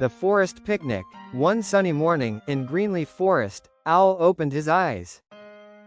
The forest picnic. One sunny morning, in Greenleaf Forest, Owl opened his eyes.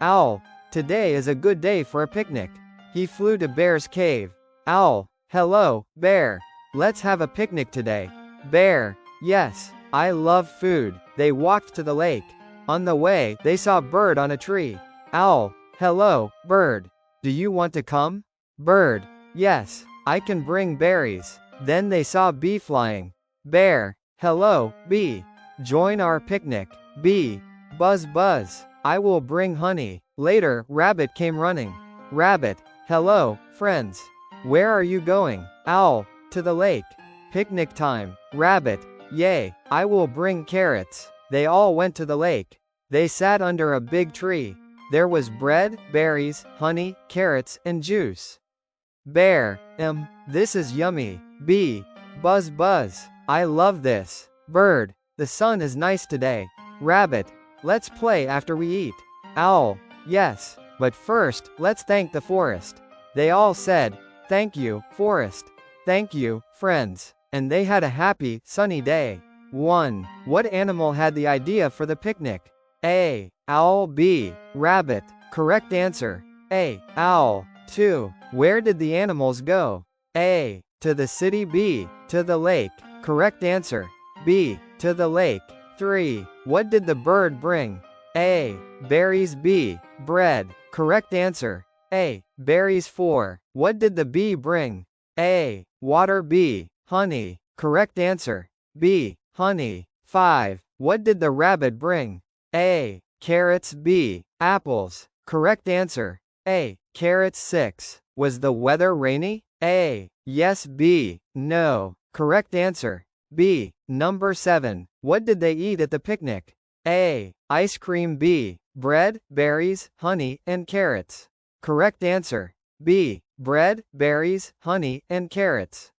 Owl, today is a good day for a picnic. He flew to Bear's cave. Owl, hello, Bear. Let's have a picnic today. Bear, yes, I love food. They walked to the lake. On the way, they saw Bird on a tree. Owl, hello, Bird. Do you want to come? Bird, yes, I can bring berries. Then they saw Bee flying. Bear, hello, Bee. Join our picnic. Bee, buzz buzz. I will bring honey. Later, Rabbit came running. Rabbit, hello, friends. Where are you going? Owl, to the lake. Picnic time. Rabbit, yay, I will bring carrots. They all went to the lake. They sat under a big tree. There was bread, berries, honey, carrots, and juice. Bear, this is yummy. Bee, buzz buzz. I love this. Bird, the sun is nice today. Rabbit, let's play after we eat. Owl, yes, but first, let's thank the forest. They all said, thank you, forest. Thank you, friends. And they had a happy, sunny day. 1. What animal had the idea for the picnic? A. Owl. B. Rabbit. Correct answer. A. Owl. 2. Where did the animals go? A. To the city. B. To the lake. Correct answer. B. To the lake. 3. What did the bird bring? A. Berries. B. Bread. Correct answer. A. Berries. 4. What did the bee bring? A. Water. B. Honey. Correct answer. B. Honey. 5. What did the rabbit bring? A. Carrots. B. Apples. Correct answer. A. Carrots. 6. Was the weather rainy? A. Yes. B. No. Correct answer. B. Number 7. What did they eat at the picnic? A. Ice cream. B. Bread, berries, honey, and carrots. Correct answer. B. Bread, berries, honey, and carrots.